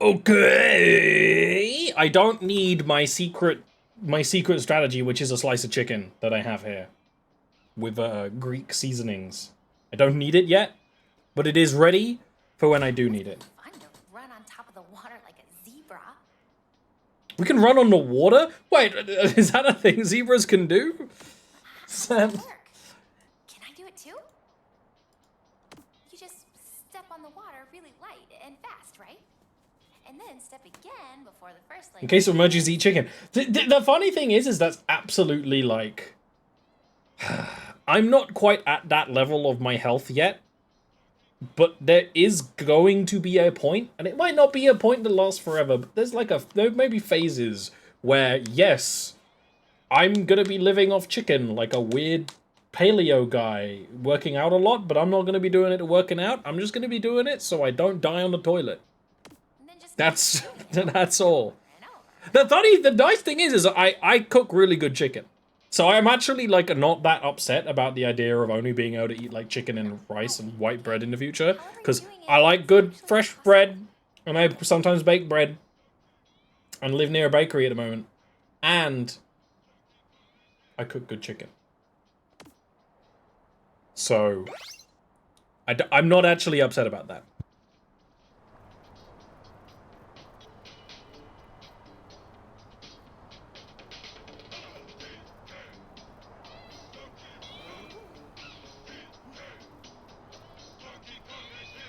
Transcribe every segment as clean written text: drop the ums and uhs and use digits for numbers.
Okay. I don't need my secret strategy, which is a slice of chicken that I have here with Greek seasonings. I don't need it yet, but it is ready for when I do need it. Fun to run on top of the water like a zebra. We can run on the water? Wait, is that a thing zebras can do? Sam. Can I do it too? You just step on the water really light and fast, right? And then step again before the first leg. In case of emergencies, eat chicken. The funny thing is that's absolutely like... I'm not quite at that level of my health yet, but there is going to be a point, and it might not be a point that lasts forever, but there may be phases where, yes, I'm gonna be living off chicken like a weird paleo guy, working out a lot, but I'm not gonna be doing it to working out. I'm just gonna be doing it so I don't die on the toilet. That's all. The nice thing is I cook really good chicken. So I'm actually like not that upset about the idea of only being able to eat like chicken and rice and white bread in the future, because I like good fresh bread, and I sometimes bake bread and live near a bakery at the moment, and I cook good chicken. So I'm not actually upset about that.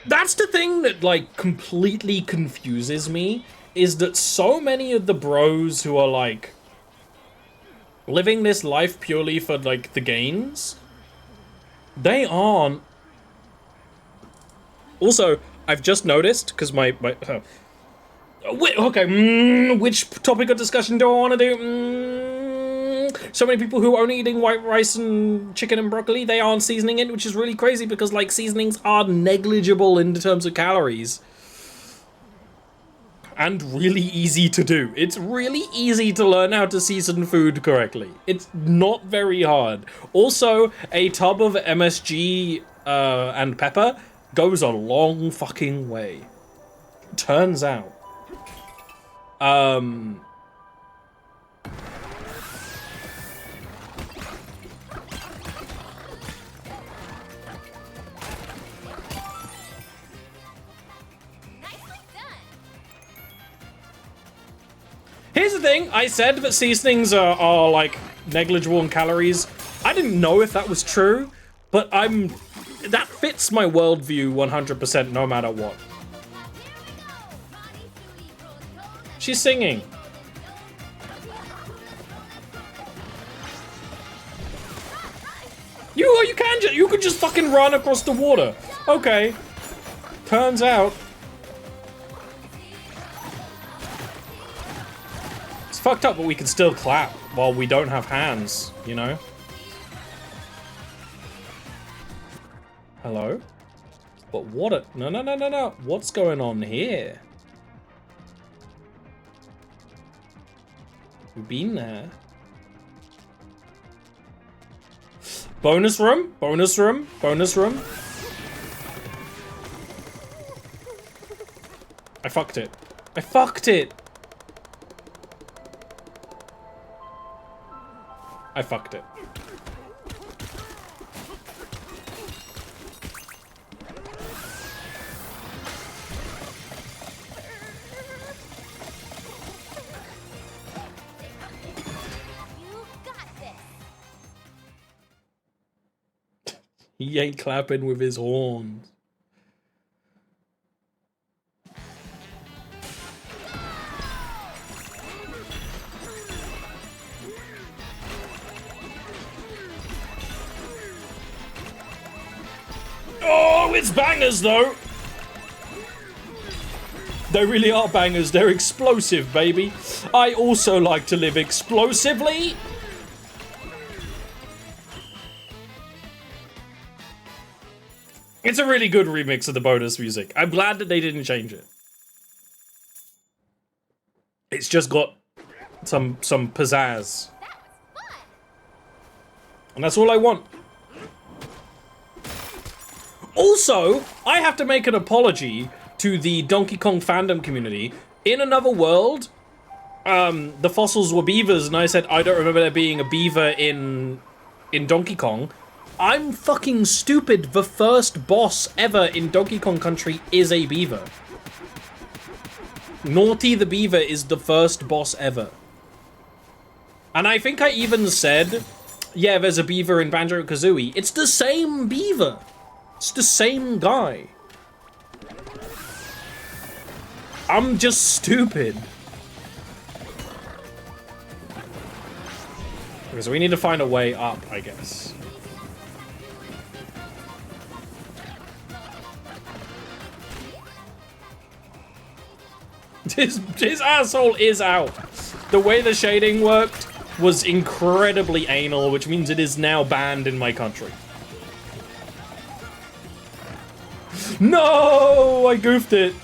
That's the thing that, like, completely confuses me, is that so many of the bros who are, like, living this life purely for, like, the gains, they aren't. Also, I've just noticed, because which topic of discussion do I want to do? So many people who are only eating white rice and chicken and broccoli, they aren't seasoning it, which is really crazy because, like, seasonings are negligible in terms of calories. And really easy to do. It's really easy to learn how to season food correctly. It's not very hard. Also, a tub of MSG and pepper goes a long fucking way. Turns out. Here's the thing, I said that seasonings are like negligible in calories. I didn't know if that was true, but that fits my worldview 100% no matter what. She's singing. You could just fucking run across the water. Okay. Turns out. It's fucked up, but we can still clap while we don't have hands, you know? Hello? But what no. What's going on here? We've been there. Bonus room? Bonus room? Bonus room? I fucked it. I fucked it! I fucked it. He ain't clapping with his horns. Oh, it's bangers though. They really are bangers. They're explosive, baby. I also like to live explosively. It's a really good remix of the bonus music. I'm glad that they didn't change it. It's just got some pizzazz. And that's all I want. Also, I have to make an apology to the Donkey Kong fandom community. In another world, the fossils were beavers, and I said, I don't remember there being a beaver in Donkey Kong. I'm fucking stupid. The first boss ever in Donkey Kong Country is a beaver. Naughty the Beaver is the first boss ever. And I think I even said, yeah, there's a beaver in Banjo-Kazooie. It's the same beaver. It's the same guy. I'm just stupid. Okay, so we need to find a way up, I guess. His asshole is out. The way the shading worked was incredibly anal, which means it is now banned in my country. No, I goofed it.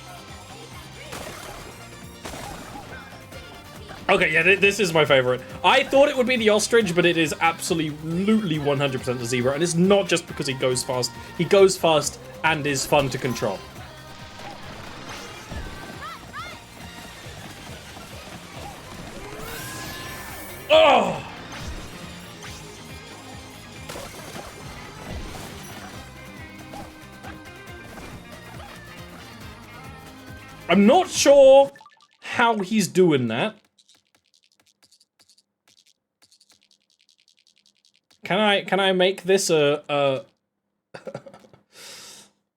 Okay, yeah, this is my favorite. I thought it would be the ostrich, but it is absolutely 100% the zebra, and it's not just because he goes fast. He goes fast and is fun to control. Oh! I'm not sure how he's doing that. Can I make this a a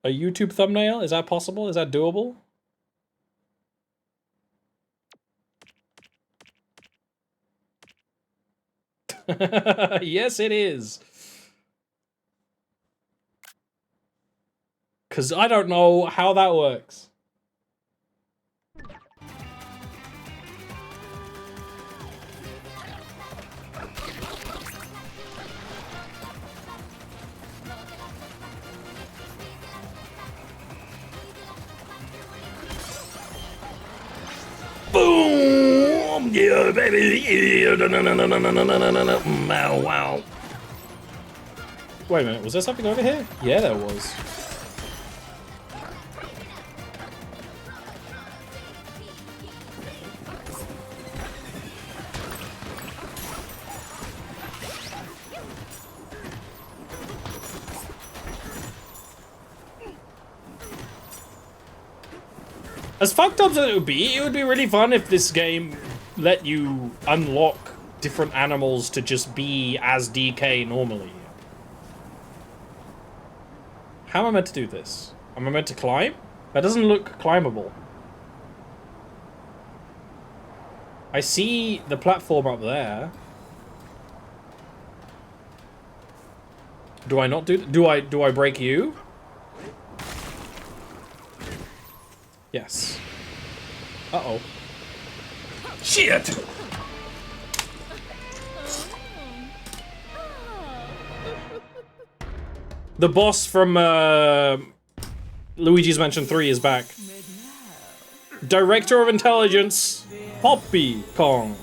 YouTube thumbnail? Is that possible? Is that doable? Yes, it is. Because I don't know how that works. Boom! Yeah, baby! Wow, wow. Wait a minute, was there something over here? Yeah, there was. As fucked up as it would be really fun if this game let you unlock different animals to just be as DK normally. How am I meant to do this? Am I meant to climb? That doesn't look climbable. I see the platform up there. Do I not do I break you? Yes. Uh-oh. Shit! The boss from Luigi's Mansion 3 is back. Director of Intelligence, Poppy Kong.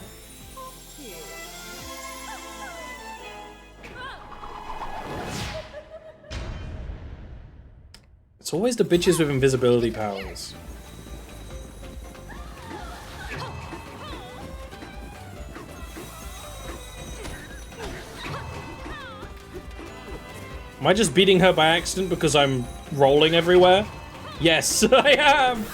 It's always the bitches with invisibility powers. Am I just beating her by accident because I'm rolling everywhere? Yes, I am!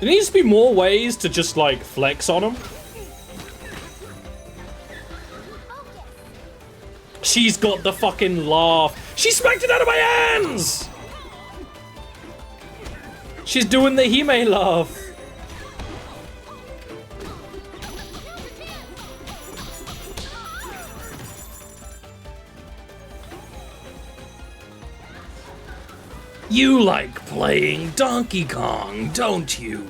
There needs to be more ways to just, like, flex on them. She's got the fucking laugh. She smacked it out of my hands! She's doing the Hime laugh. You like playing Donkey Kong, don't you?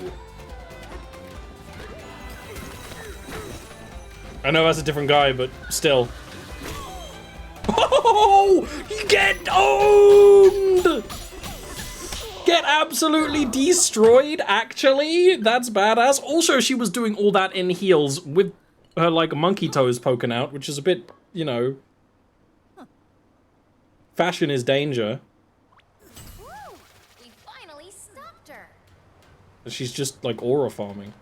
I know that's a different guy, but still. No! Get owned! Get absolutely destroyed, actually. That's badass. Also, she was doing all that in heels with her, like, monkey toes poking out, which is a bit, you know... Fashion is danger. Woo! We finally stopped her. She's just, like, aura farming.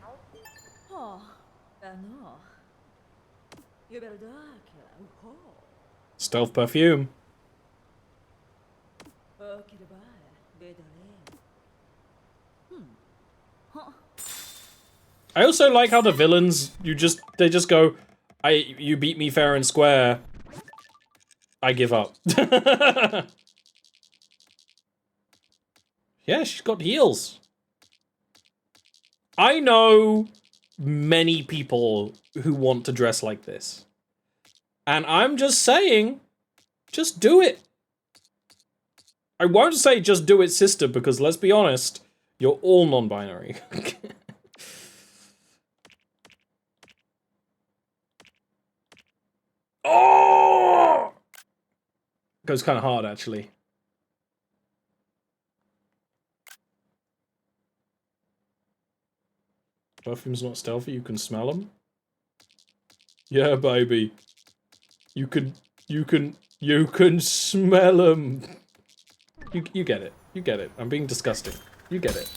Stealth perfume. I also like how the villains, they just go, you beat me fair and square. I give up. Yeah, she's got heels. I know many people who want to dress like this. And I'm just saying, just do it. I won't say just do it, sister, because let's be honest, you're all non-binary. Oh! Goes kind of hard, actually. Perfume's not stealthy, you can smell them? Yeah, baby. You can smell them. You get it. You get it. I'm being disgusting. You get it.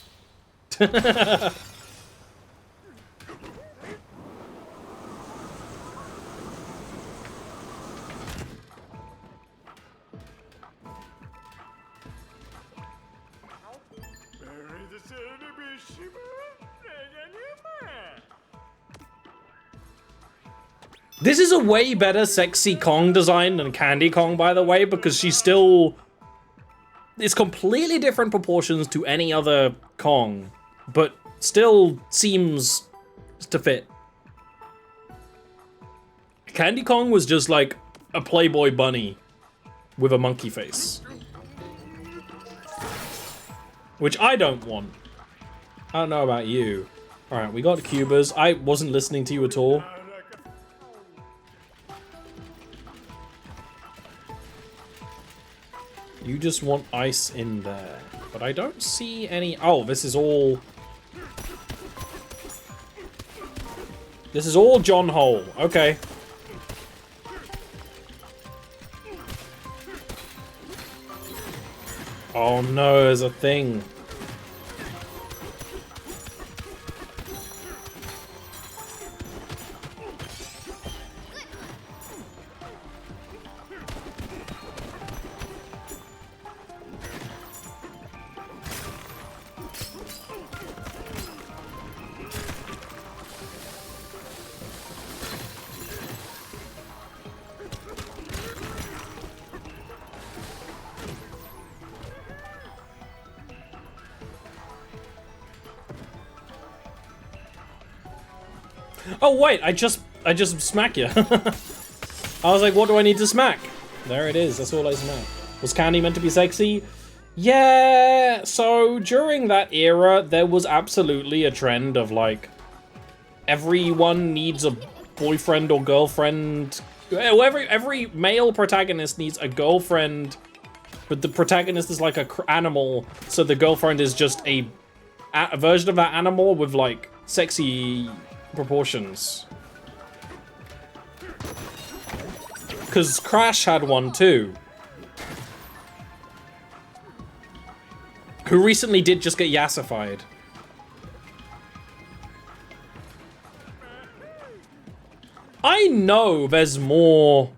This is a way better sexy Kong design than Candy Kong, by the way, because she's still... It's completely different proportions to any other Kong, but still seems to fit. Candy Kong was just like a Playboy bunny with a monkey face. Which I don't want. I don't know about you. Alright, we got Cubers. I wasn't listening to you at all. You just want ice in there. But I don't see any... Oh, this is all... This is all John Hole. Okay. Oh no, there's a thing. Oh wait, I just smack you. I was like, what do I need to smack? There it is, that's all I smack. Was Candy meant to be sexy? Yeah, so during that era, there was absolutely a trend of like, everyone needs a boyfriend or girlfriend. Every male protagonist needs a girlfriend, but the protagonist is like a animal, so the girlfriend is just a version of that animal with like sexy proportions. Because Crash had one too. Who recently did just get yassified. I know there's more...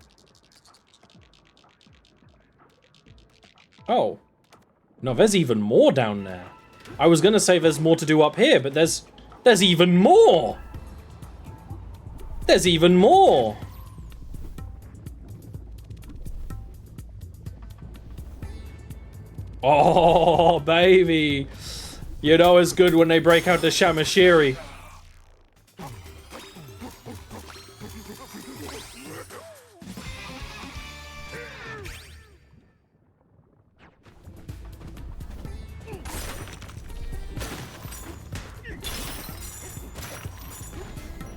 Oh. No, there's even more down there. I was gonna say there's more to do up here, but there's even more! There's even more! Oh, baby! You know it's good when they break out the Shamashiri.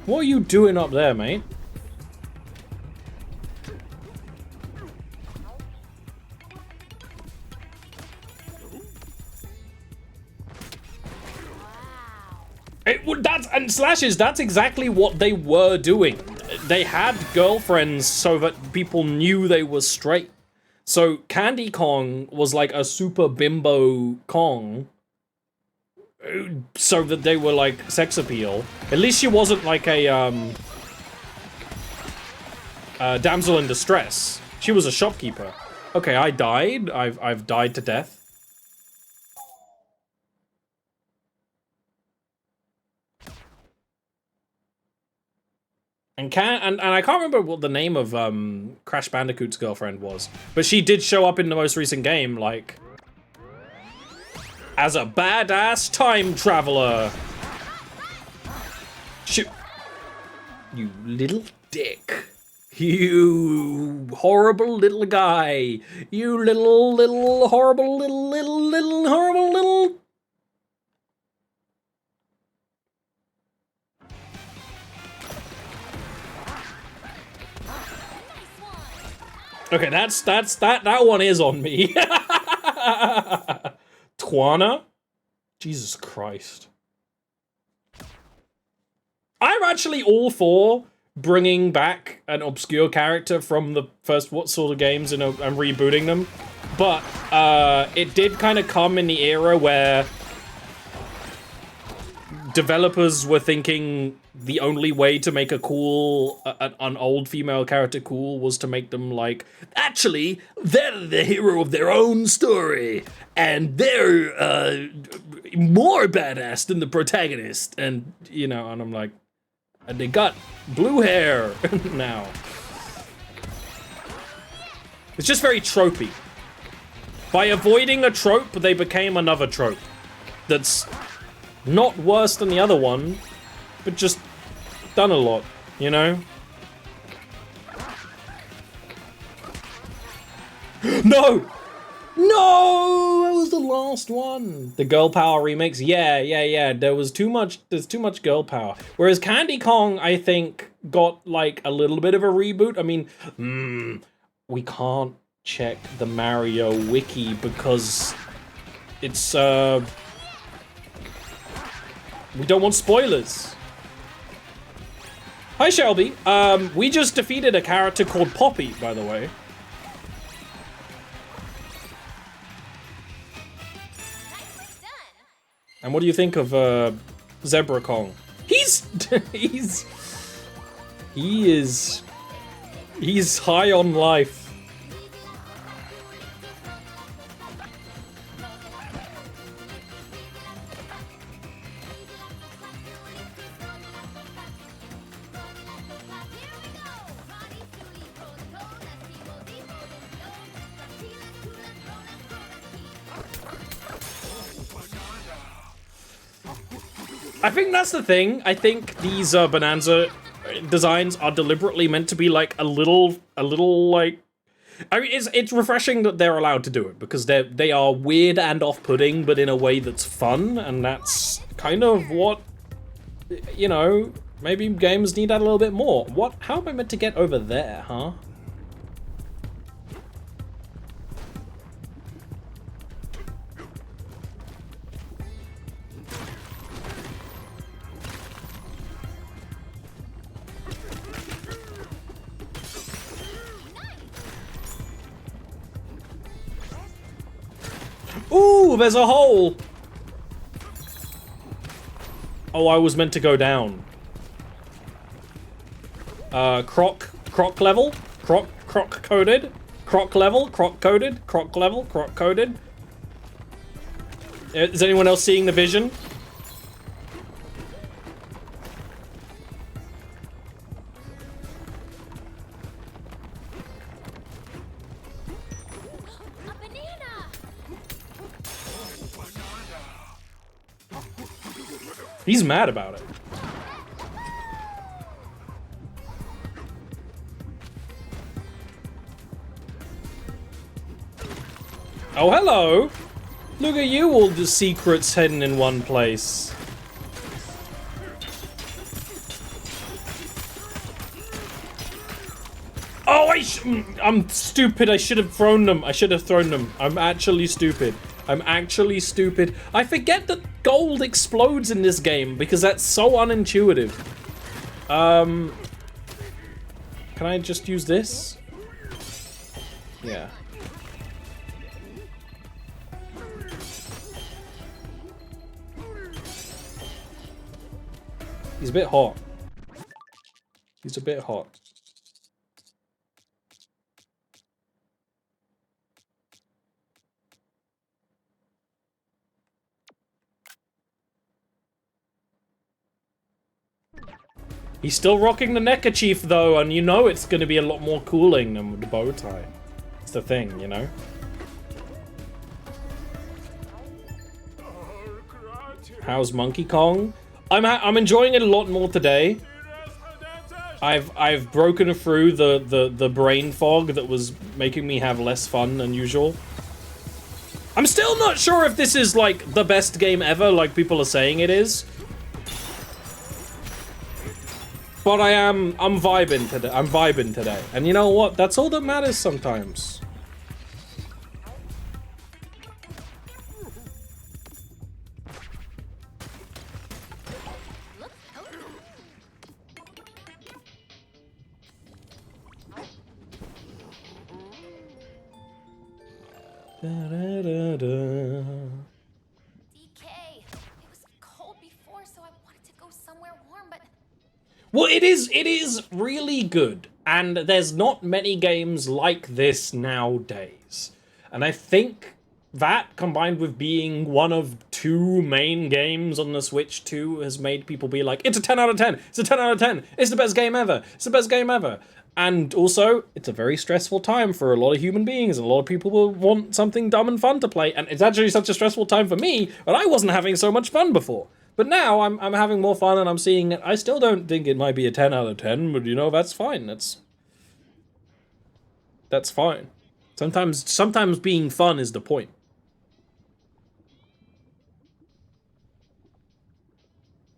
What are you doing up there, mate? And slashes, that's exactly what they were doing. They had girlfriends so that people knew they were straight. So Candy Kong was like a super bimbo Kong, so that they were like sex appeal. At least she wasn't like a damsel in distress. She was a shopkeeper. Okay, I died. I've died to death. And I can't remember what the name of Crash Bandicoot's girlfriend was, but she did show up in the most recent game, like, as a badass time traveler. Shoot. You little dick. You horrible little guy. You little horrible little horrible little. Okay, that one is on me. Twana? Jesus Christ. I'm actually all for bringing back an obscure character from the first what sort of games and rebooting them. But it did kind of come in the era where developers were thinking the only way to make an old female character cool was to make them like, actually, they're the hero of their own story, and they're more badass than the protagonist, and, you know, and I'm like, and they got blue hair now. It's just very tropey. By avoiding a trope, they became another trope that's not worse than the other one, but just done a lot, you know? No! No! That was the last one. The girl power remix. Yeah. There's too much girl power. Whereas Candy Kong, I think, got like a little bit of a reboot. I mean, we can't check the Mario wiki because it's we don't want spoilers. Hi, Shelby. We just defeated a character called Poppy, by the way. And what do you think of Zebra Kong? He's high on life. I think that's the thing. I think these Bonanza designs are deliberately meant to be like a little like. I mean, it's refreshing that they're allowed to do it because they are weird and off-putting, but in a way that's fun, and that's kind of what, you know. Maybe games need that a little bit more. What? How am I meant to get over there, huh? Ooh, there's a hole! Oh, I was meant to go down. Croc level? Croc coded? Croc level? Croc coded? Croc level? Croc coded? Is anyone else seeing the vision? He's mad about it. Oh, hello! Look at you, all the secrets hidden in one place. Oh, I'm stupid. I should have thrown them. I'm actually stupid. I'm actually stupid. I forget that gold explodes in this game because that's so unintuitive. Can I just use this? Yeah. He's a bit hot. He's a bit hot. He's still rocking the neckerchief though, and you know it's gonna be a lot more cooling than with the bow tie. It's the thing, you know? How's Monkey Kong? I'm enjoying it a lot more today. I've broken through the brain fog that was making me have less fun than usual. I'm still not sure if this is like the best game ever, like people are saying it is. But I'm vibing today. I'm vibing today. And you know what? That's all that matters sometimes. Da, da, da, da. Well, it is really good, and there's not many games like this nowadays. And I think that, combined with being one of 2 main games on the Switch 2, has made people be like, it's a 10 out of 10, it's a 10 out of 10, it's the best game ever, it's the best game ever. And also, it's a very stressful time for a lot of human beings, and a lot of people will want something dumb and fun to play, and it's actually such a stressful time for me, but I wasn't having so much fun before. But now I'm having more fun and I'm seeing it. I still don't think it might be a 10 out of 10, but you know, that's fine. That's fine. Sometimes being fun is the point.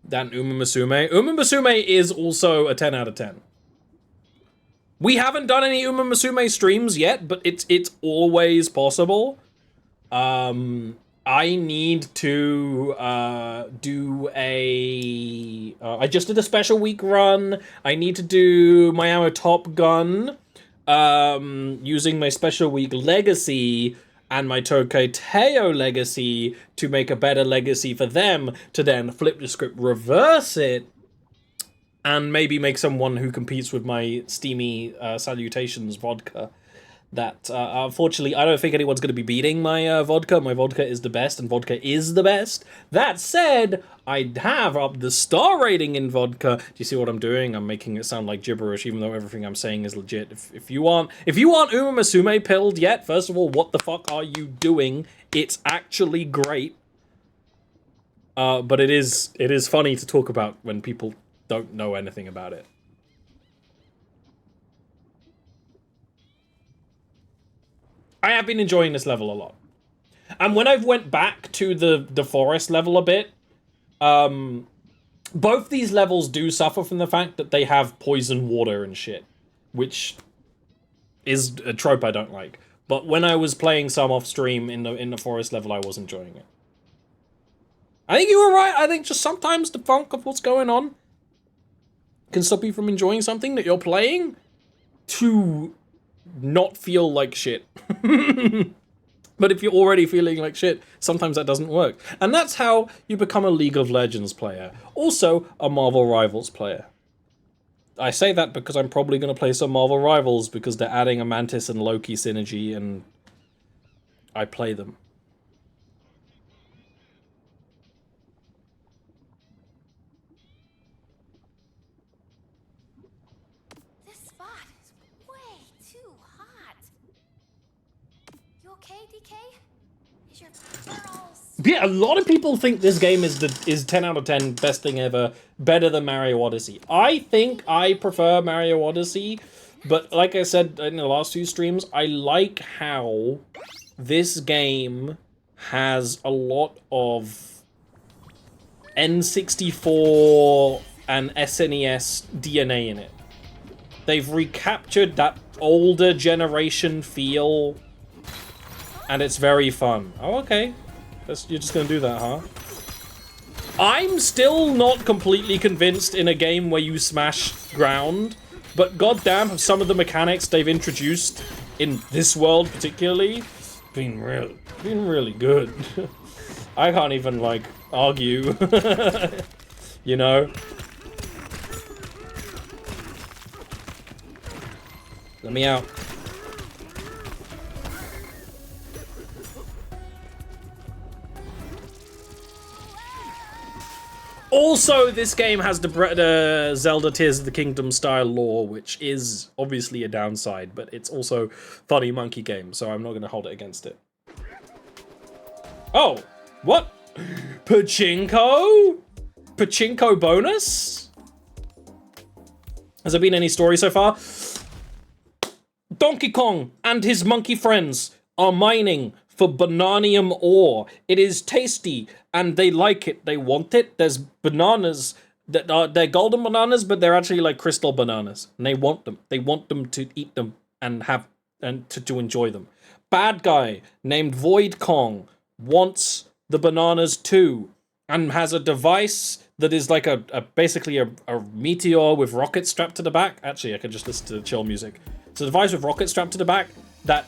That Uma Musume. Uma Musume is also a 10 out of 10. We haven't done any Uma Musume streams yet, but it's always possible. I need to do a... I just did a special week run. I need to do my Ammo Top Gun using my special week legacy and my Tokyo Teo legacy to make a better legacy for them to then flip the script, reverse it, and maybe make someone who competes with my Steamy Salutations vodka. That, unfortunately, I don't think anyone's going to be beating my vodka. My vodka is the best, and vodka is the best. That said, I have up the star rating in vodka. Do you see what I'm doing? I'm making it sound like gibberish, even though everything I'm saying is legit. If you aren't Uma Musume pilled yet, first of all, what the fuck are you doing? It's actually great. But it is funny to talk about when people don't know anything about it. I have been enjoying this level a lot. And when I've went back to the forest level a bit, both these levels do suffer from the fact that they have poison water and shit, which is a trope I don't like. But when I was playing some off stream in the forest level, I was enjoying it. I think you were right. I think just sometimes the funk of what's going on can stop you from enjoying something that you're playing to not feel like shit. But if you're already feeling like shit, sometimes that doesn't work. And that's how you become a League of Legends player. Also, a Marvel Rivals player. I say that because I'm probably going to play some Marvel Rivals because they're adding a Mantis and Loki synergy and I play them. Yeah, a lot of people think this game is 10 out of 10, best thing ever, better than Mario Odyssey. I think I prefer Mario Odyssey, but like I said in the last 2 streams, I like how this game has a lot of N64 and SNES DNA in it. They've recaptured that older generation feel and it's very fun. Oh, okay. You're just gonna do that, huh? I'm still not completely convinced in a game where you smash ground, but goddamn, have some of the mechanics they've introduced in this world particularly been really good. I can't even, like, argue. You know? Let me out. Also, this game has the Zelda Tears of the Kingdom style lore, which is obviously a downside, but it's also funny monkey game, so I'm not going to hold it against it. Oh, what? Pachinko? Pachinko bonus? Has there been any story so far? Donkey Kong and his monkey friends are mining for bananium ore. It is tasty and they like it. They want it. There's bananas that are, they're golden bananas, but they're actually like crystal bananas. And they want them. They want them to eat them and have, and to enjoy them. Bad guy named Void Kong wants the bananas too and has a device that is like basically a meteor with rockets strapped to the back. Actually, I could just listen to chill music. It's a device with rockets strapped to the back that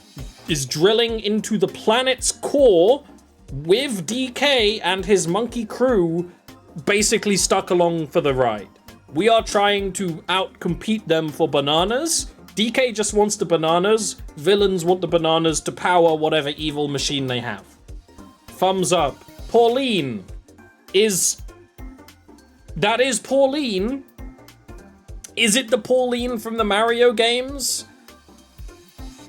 is drilling into the planet's core with DK and his monkey crew basically stuck along for the ride. We are trying to outcompete them for bananas. DK just wants the bananas. Villains want the bananas to power whatever evil machine they have. Thumbs up. Pauline is... That is Pauline. Is it the Pauline from the Mario games?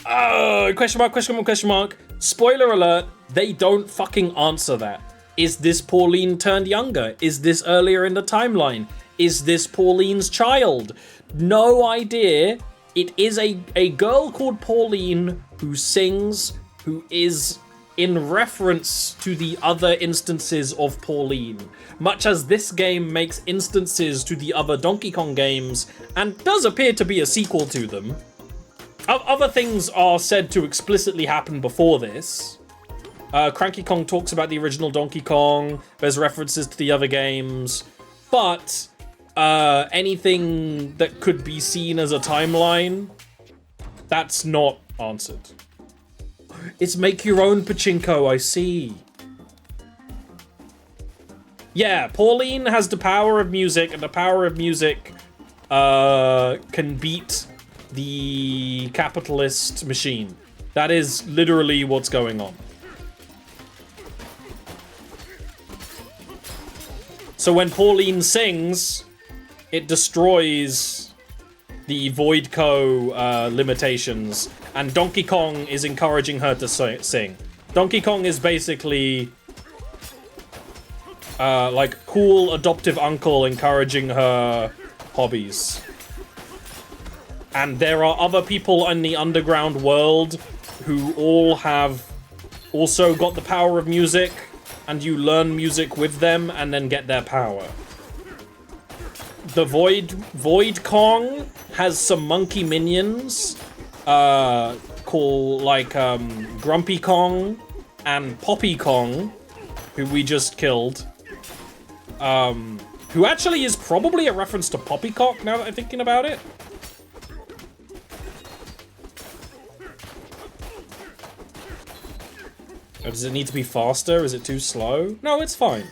Question mark, question mark, question mark. Spoiler alert, they don't fucking answer that. Is this Pauline turned younger? Is this earlier in the timeline? Is this Pauline's child? No idea. It is a girl called Pauline who sings, who is in reference to the other instances of Pauline. Much as this game makes instances to the other Donkey Kong games and does appear to be a sequel to them. Other things are said to explicitly happen before this. Cranky Kong talks about the original Donkey Kong. There's references to the other games. But anything that could be seen as a timeline, that's not answered. It's make your own pachinko, I see. Yeah, Pauline has the power of music, and the power of music can beat the capitalist machine. That is literally what's going on. So when Pauline sings, it destroys the Voidco limitations, and Donkey Kong is encouraging her to sing. Donkey Kong is basically like cool adoptive uncle encouraging her hobbies. And there are other people in the underground world who all have also got the power of music, and you learn music with them and then get their power. The Void Kong has some monkey minions called like Grumpy Kong and Poppy Kong, who we just killed. Who actually is probably a reference to Poppycock now that I'm thinking about it. Or does it need to be faster? Is it too slow? No, it's fine.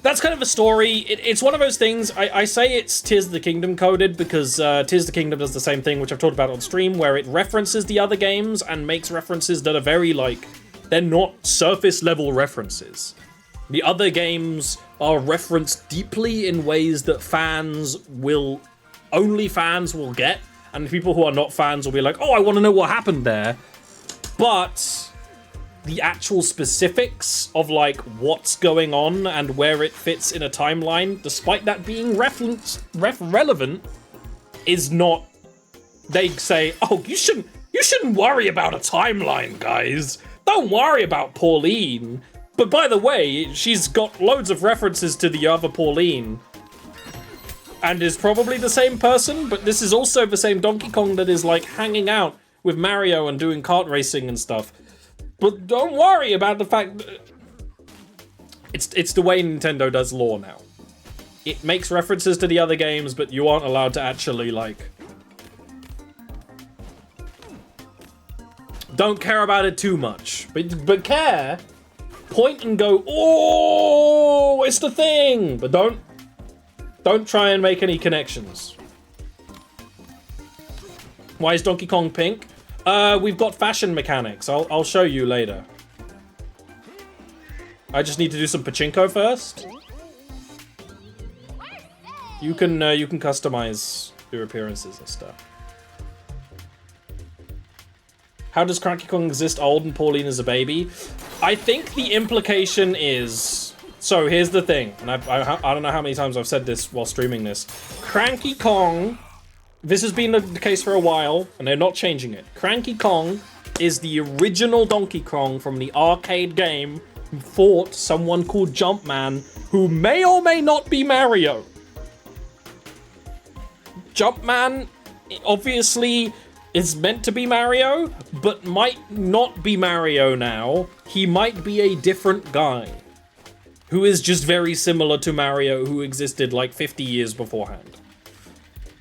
That's kind of a story. It's one of those things, I say it's Tears of the Kingdom coded because Tears of the Kingdom does the same thing, which I've talked about on stream, where it references the other games and makes references that are very, like, they're not surface level references. The other games are referenced deeply in ways that only fans will get, and people who are not fans will be like, oh, I want to know what happened there. But the actual specifics of like what's going on and where it fits in a timeline, despite that being relevant, is not. They say, oh, you shouldn't. You shouldn't worry about a timeline, guys. Don't worry about Pauline. But by the way, she's got loads of references to the other Pauline. And is probably the same person, but this is also the same Donkey Kong that is like hanging out with Mario and doing kart racing and stuff. But don't worry about the fact that it's the way Nintendo does lore now. It makes references to the other games, but you aren't allowed to actually like... Don't care about it too much. But care, point and go, oh, it's the thing! But don't try and make any connections. Why is Donkey Kong pink? We've got fashion mechanics. I'll show you later. I just need to do some pachinko first. You can customize your appearances and stuff. How does Cranky Kong exist old and Pauline is a baby? I think the implication is... So here's the thing, and I don't know how many times I've said this while streaming this. Cranky Kong, this has been the case for a while, and they're not changing it. Cranky Kong is the original Donkey Kong from the arcade game who fought someone called Jumpman, who may or may not be Mario. Jumpman, obviously, is meant to be Mario, but might not be Mario now. He might be a different guy who is just very similar to Mario, who existed like 50 years beforehand.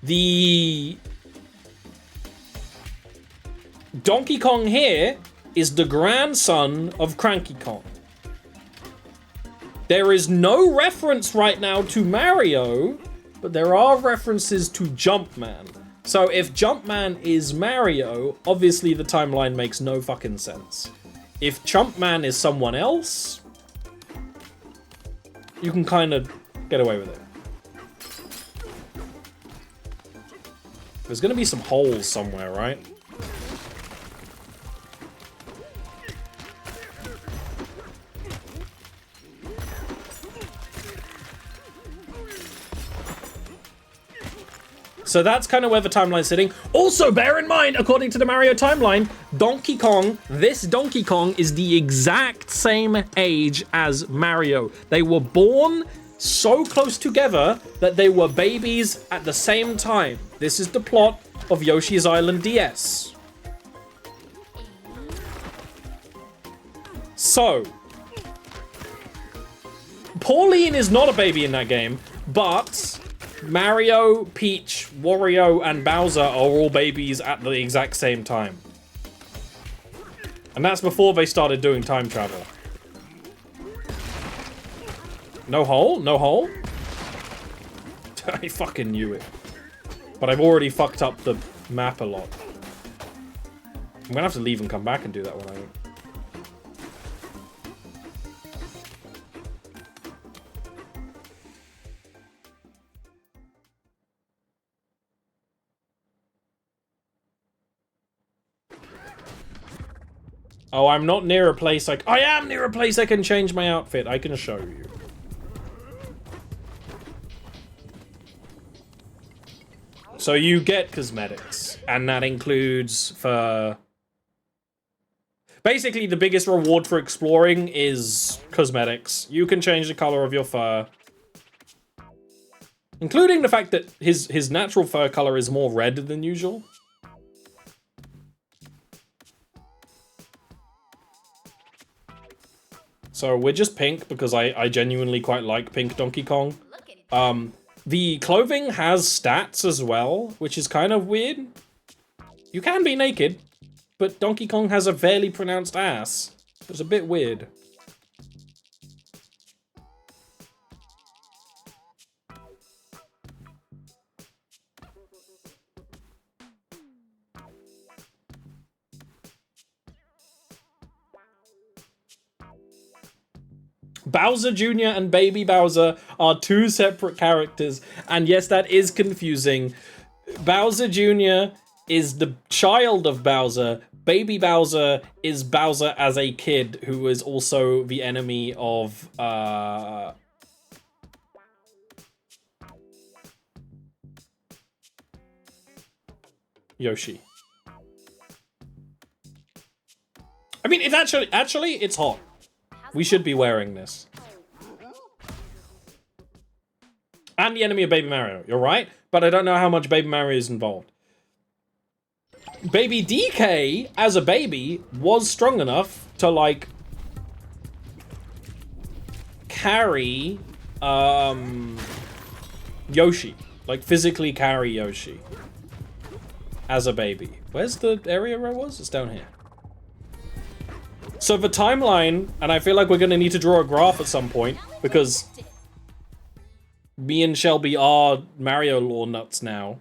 The Donkey Kong here is the grandson of Cranky Kong. There is no reference right now to Mario, but there are references to Jumpman. So if Jumpman is Mario, obviously the timeline makes no fucking sense. If Jumpman is someone else, you can kind of get away with it. There's gonna be some holes somewhere, right? So that's kind of where the timeline's sitting. Also, bear in mind, according to the Mario timeline, Donkey Kong, this Donkey Kong is the exact same age as Mario. They were born so close together that they were babies at the same time. This is the plot of Yoshi's Island DS. So, Pauline is not a baby in that game, but Mario, Peach, Wario, and Bowser are all babies at the exact same time. And that's before they started doing time travel. No hole? No hole? I fucking knew it. But I've already fucked up the map a lot. I'm gonna have to leave and come back and do that one, I think. Oh, I'm not near a place I am near a place I can change my outfit. I can show you. So you get cosmetics, and that includes for... Basically, the biggest reward for exploring is cosmetics. You can change the color of your fur. Including the fact that his natural fur color is more red than usual. So we're just pink because I genuinely quite like pink Donkey Kong. The clothing has stats as well, which is kind of weird. You can be naked, but Donkey Kong has a fairly pronounced ass. It's a bit weird. Bowser Jr. and Baby Bowser are two separate characters, and yes, that is confusing. Bowser Jr. is the child of Bowser. Baby Bowser is Bowser as a kid, who is also the enemy of, Yoshi. I mean, it's actually, it's hot. We should be wearing this. And the enemy of Baby Mario, you're right, but I don't know how much Baby Mario is involved. Baby DK, as a baby, was strong enough to, like, carry, Yoshi. Like, physically carry Yoshi. As a baby. Where's the area where it was? It's down here. So the timeline, and I feel like we're gonna need to draw a graph at some point, because me and Shelby are Mario lore nuts now.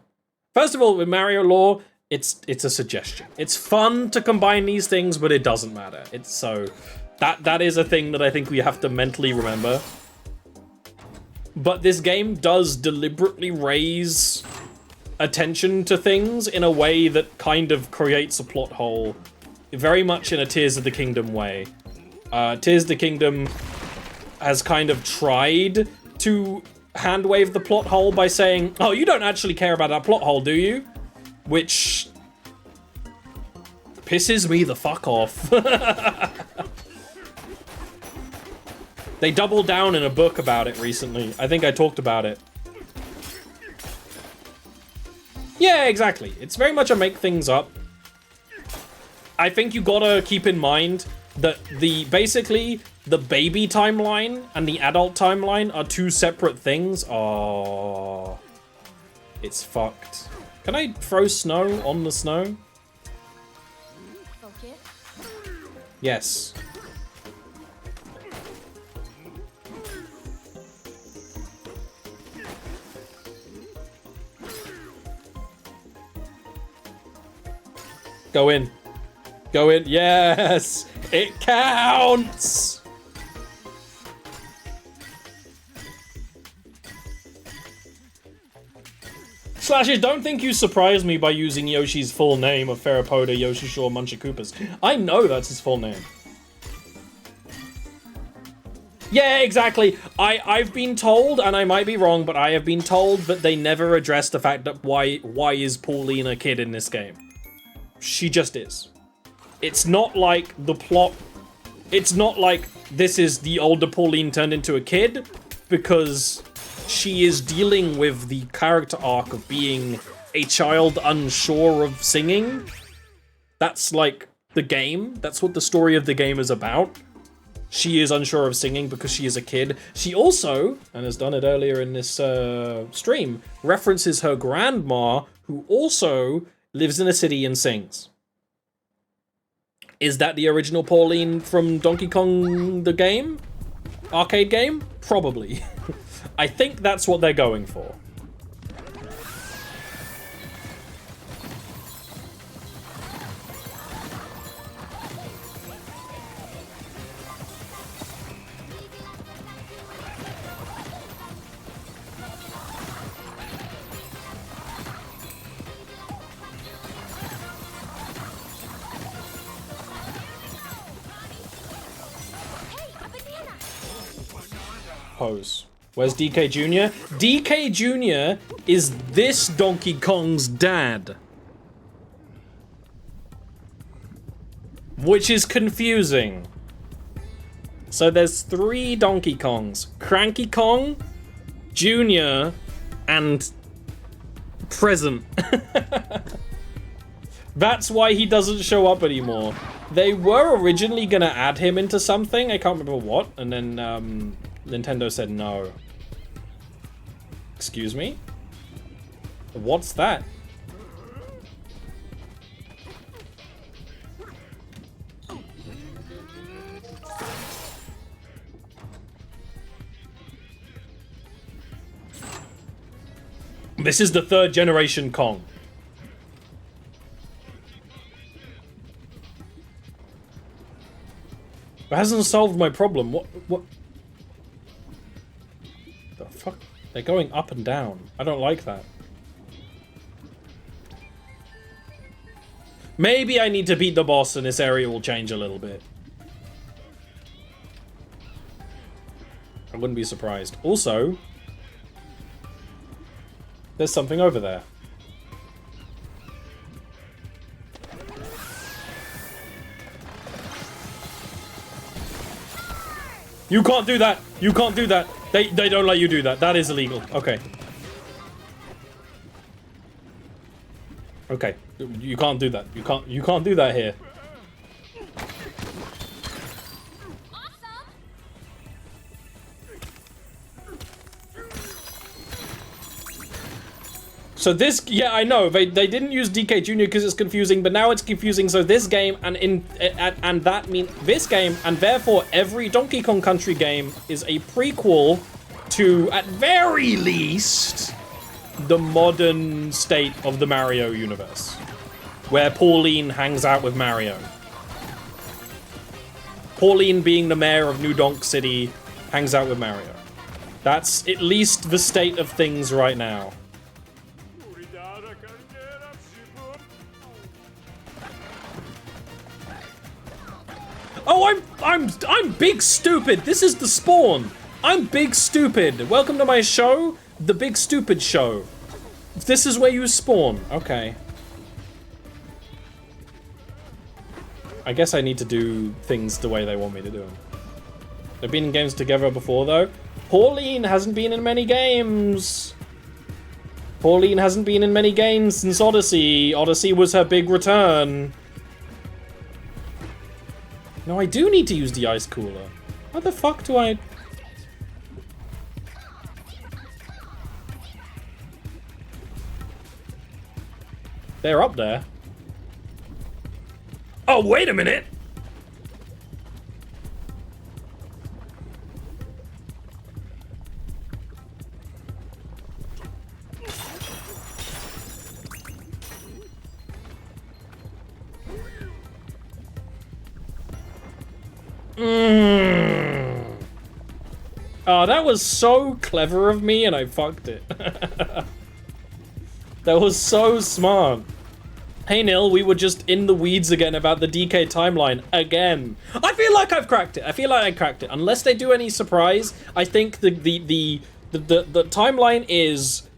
First of all, with Mario lore, it's a suggestion. It's fun to combine these things, but it doesn't matter. It's so... That is a thing that I think we have to mentally remember. But this game does deliberately raise attention to things in a way that kind of creates a plot hole. Very much in a Tears of the Kingdom way. Tears of the Kingdom has kind of tried to hand-wave the plot hole by saying, oh, you don't actually care about that plot hole, do you? Which pisses me the fuck off. They doubled down in a book about it recently. I think I talked about it. Yeah, exactly. It's very much a make things up. I think you gotta keep in mind that basically the baby timeline and the adult timeline are two separate things. Oh, it's fucked. Can I throw snow on the snow? Focus. Yes. Go in. Go in. Yes! It counts! Slashes, don't think you surprised me by using Yoshi's full name of Ferropoda Yoshishore Munchakoopas. I know that's his full name. Yeah, exactly. I've been told, and I might be wrong, but I have been told that they never addressed the fact that why is Pauline a kid in this game? She just is. It's not like the plot... It's not like this is the older Pauline turned into a kid, because she is dealing with the character arc of being a child unsure of singing. That's like the game. That's what the story of the game is about. She is unsure of singing because she is a kid. She also, and has done it earlier in this stream, references her grandma, who also lives in a city and sings. Is that the original Pauline from Donkey Kong the game? Arcade game? Probably. I think that's what they're going for. Pose. Where's DK Jr.? DK Jr. is this Donkey Kong's dad. Which is confusing. So there's 3 Donkey Kongs. Cranky Kong, Jr., and present. That's why he doesn't show up anymore. They were originally gonna add him into something, I can't remember what, and then Nintendo said no. Excuse me? What's that? This is the 3rd generation Kong. It hasn't solved my problem. What? The fuck? They're going up and down. I don't like that. Maybe I need to beat the boss and this area will change a little bit. I wouldn't be surprised. Also, there's something over there. You can't do that. You can't do that. They don't let you do that. That is illegal. Okay. Okay. You can't do that. You can't do that here. So this, yeah, I know they didn't use DK Jr. because it's confusing, but now it's confusing. So this game and that mean this game, and therefore every Donkey Kong Country game is a prequel to, at very least, the modern state of the Mario universe, where Pauline hangs out with Mario. Pauline, being the mayor of New Donk City, hangs out with Mario. That's at least the state of things right now. Oh, I'm big stupid. This is the spawn. I'm big stupid. Welcome to my show, the Big Stupid Show. This is where you spawn. Okay. I guess I need to do things the way they want me to do them. They've been in games together before, though. Pauline hasn't been in many games. Pauline hasn't been in many games since Odyssey. Odyssey was her big return. No, I do need to use the ice cooler. How the fuck do I... They're up there. Oh, wait a minute! Oh, that was so clever of me, and I fucked it. That was so smart. Hey, Nil, we were just in the weeds again about the DK timeline again. I feel like I've cracked it. I feel like I cracked it. Unless they do any surprise, I think the timeline is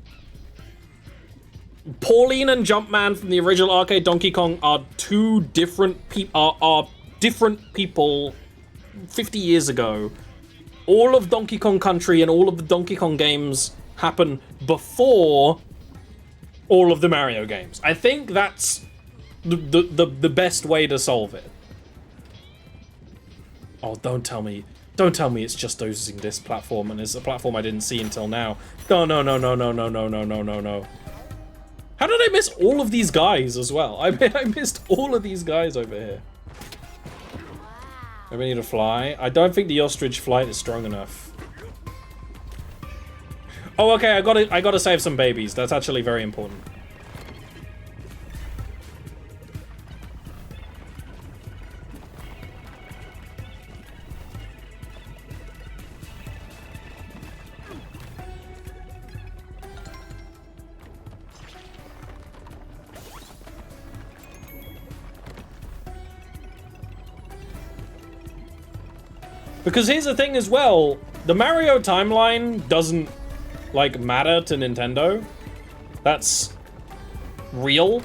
Pauline and Jumpman from the original arcade Donkey Kong are two different people. Are different people 50 years ago. All of Donkey Kong Country and all of the Donkey Kong games happen before all of the Mario games. I think that's the best way to solve it. Oh, don't tell me it's just using this platform, and it's a platform I didn't see until now. No. How did I miss all of these guys as well? I missed all of these guys over here. I need to fly. I don't think the ostrich flight is strong enough. Oh, okay, I gotta save some babies. That's actually very important. Because here's the thing as well, the Mario timeline doesn't, like, matter to Nintendo. That's real.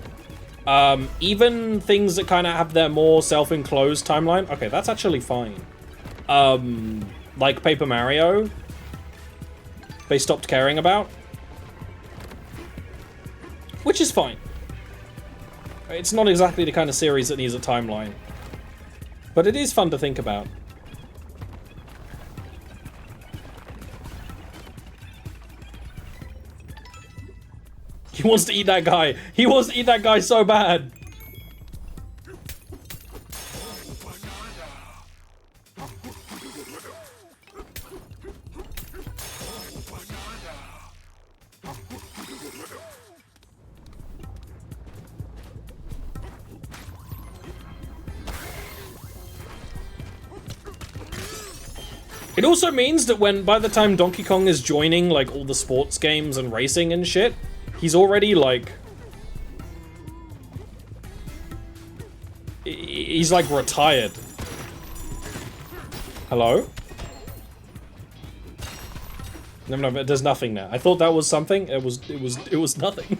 Even things that kind of have their more self-enclosed timeline, okay, that's actually fine. Like Paper Mario, they stopped caring about. Which is fine. It's not exactly the kind of series that needs a timeline. But it is fun to think about. He wants to eat that guy. He wants to eat that guy so bad. It also means that by the time Donkey Kong is joining, like, all the sports games and racing and shit, he's already, like... He's, like, retired. Hello? No, but there's nothing now. I thought that was something. It was nothing.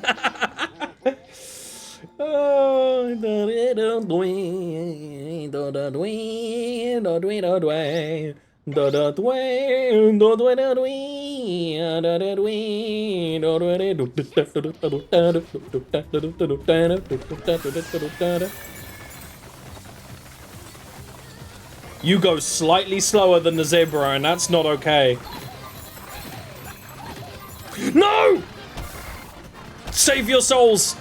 You go slightly slower than the zebra, and that's not okay. No! Save your souls!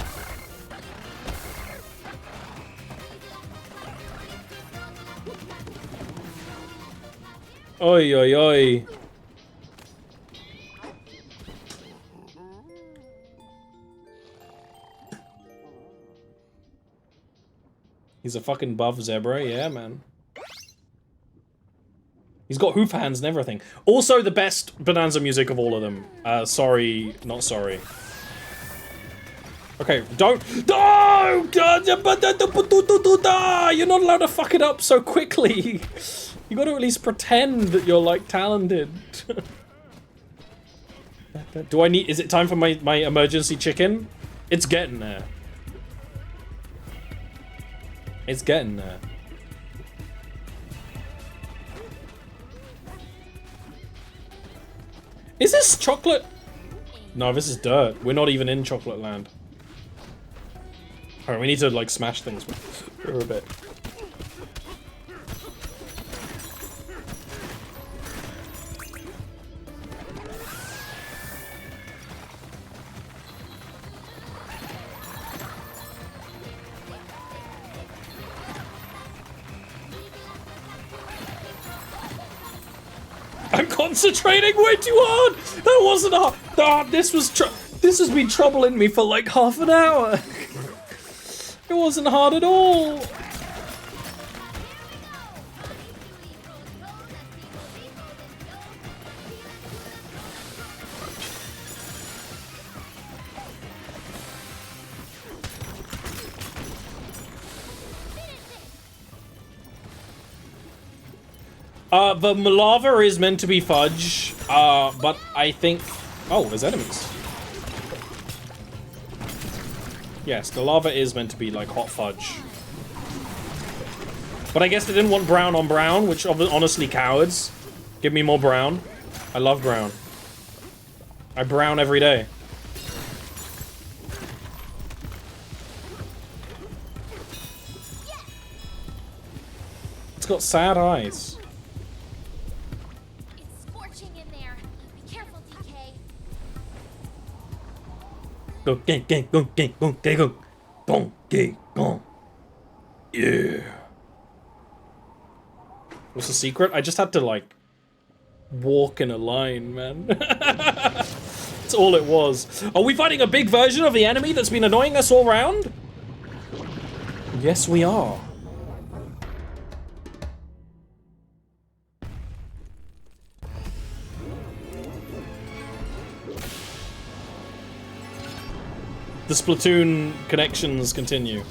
Oi, oi, oi. He's a fucking buff zebra, yeah, man. He's got hoof hands and everything. Also the best Banaza music of all of them. Sorry, not sorry. Okay, don't. No! You're not allowed to fuck it up so quickly. You gotta at least pretend that you're, like, talented. Do I need. Is it time for my emergency chicken? It's getting there. It's getting there. Is this chocolate? No, this is dirt. We're not even in chocolate land. Alright, we need to, like, smash things for a bit. I'm concentrating way too hard! That wasn't hard! Ah, this has been troubling me for like half an hour! It wasn't hard at all! The lava is meant to be fudge, but I think... Oh, there's enemies. Yes, the lava is meant to be, like, hot fudge. But I guess they didn't want brown on brown, which honestly, cowards. Give me more brown. I love brown. I brown every day. It's got sad eyes. Go gang gang go gang go gang go gong gang gong. Yeah. What's the secret? I just had to like walk in a line, man. That's all it was. Are we fighting a big version of the enemy that's been annoying us all round? Yes, we are. The Splatoon connections continue.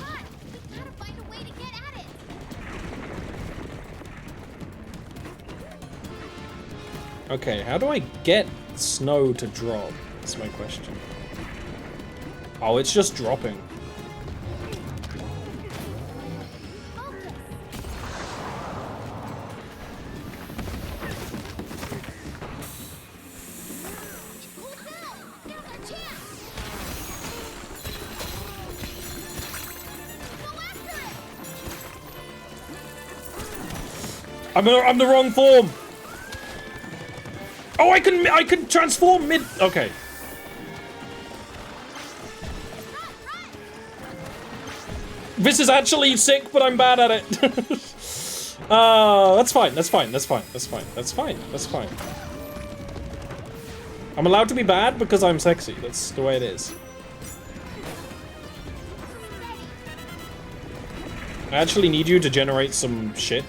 Okay, how do I get snow to drop? That's my question. Oh, it's just dropping. I'm the wrong form. Oh, I can transform mid. Okay. This is actually sick, but I'm bad at it. That's fine. That's fine. That's fine. That's fine. That's fine. That's fine. I'm allowed to be bad because I'm sexy. That's the way it is. I actually need you to generate some shit.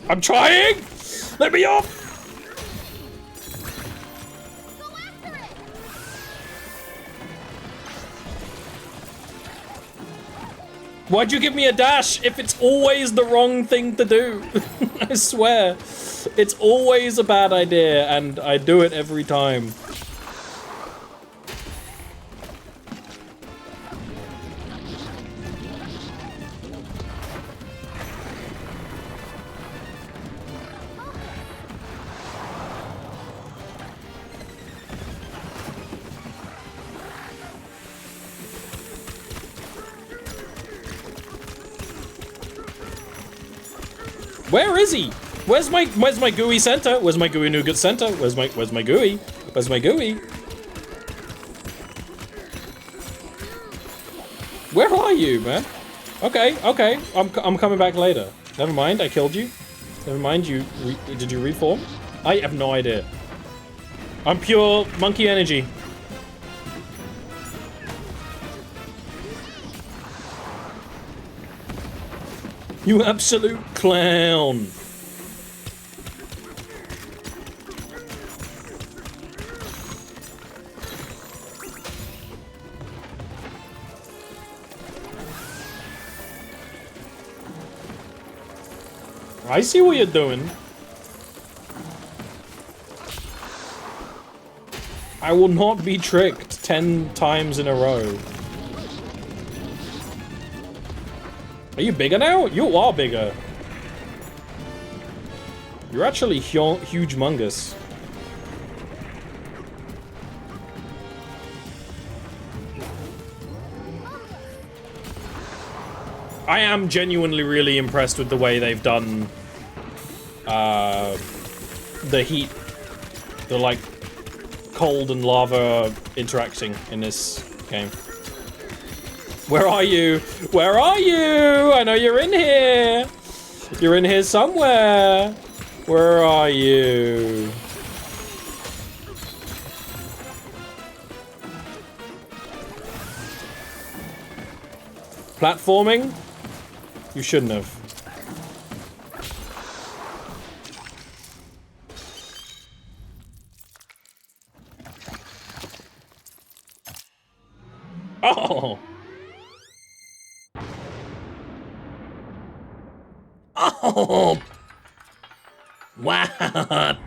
I'm trying! Let me off! Why'd you give me a dash if it's always the wrong thing to do? I swear. It's always a bad idea, and I do it every time. Where is he? Where's my gooey center? Where's my gooey nougat center? Where's my gooey? Where's my gooey? Where are you, man? Okay, okay. I'm coming back later. Never mind, I killed you. Never mind, did you reform? I have no idea. I'm pure monkey energy. You absolute clown. I see what you're doing. I will not be tricked 10 times in a row. Are you bigger now? You are bigger. You're actually huge-mungus. I am genuinely really impressed with the way they've done the heat, the like cold and lava interacting in this game. Where are you? Where are you? I know you're in here. You're in here somewhere. Where are you? Platforming? You shouldn't have. Oh! Oh! Wow!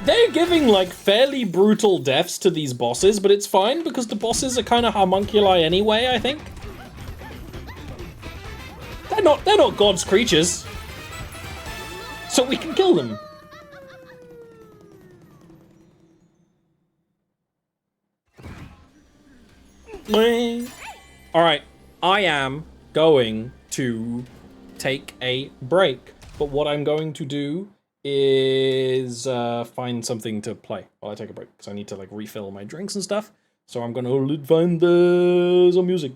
They're giving, like, fairly brutal deaths to these bosses, but it's fine because the bosses are kind of homunculi anyway, I think. They're not God's creatures. So we can kill them. Alright, I am going to take a break, but what I'm going to do is find something to play while I take a break, because I need to like refill my drinks and stuff. So I'm gonna find some music.